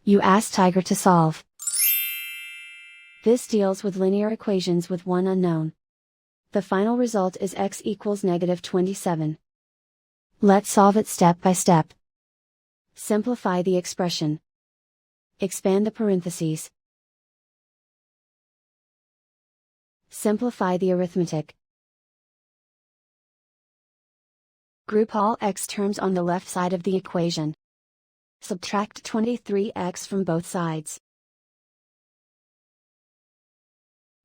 You ask Tiger to solve. This deals with linear equations with one unknown. The final result is x equals -27. Let's solve it step by step. Simplify the expression. Expand the parentheses. Simplify the arithmetic. Group all x terms on the left side of the equation. Subtract 23x from both sides.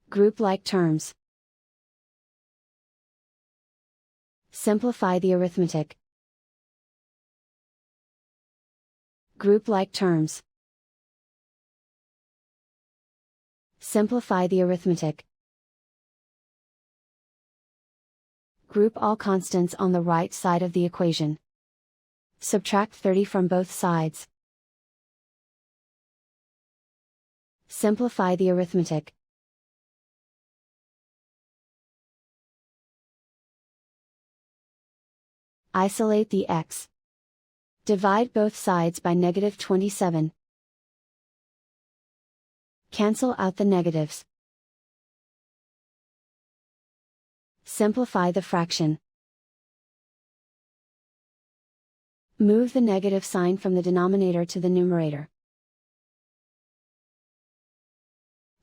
Group like terms. Simplify the arithmetic. Group like terms. Simplify the arithmetic. Group all constants on the right side of the equation. Subtract 30 from both sides. Simplify the arithmetic. Isolate the x. Divide both sides by -27. Cancel out the negatives. Simplify the fraction. Move the negative sign from the denominator to the numerator.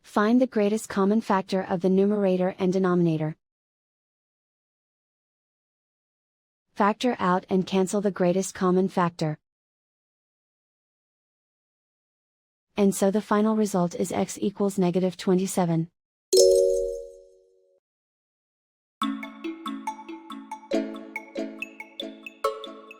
Find the greatest common factor of the numerator and denominator. Factor out and cancel the greatest common factor. And so the final result is x equals -27.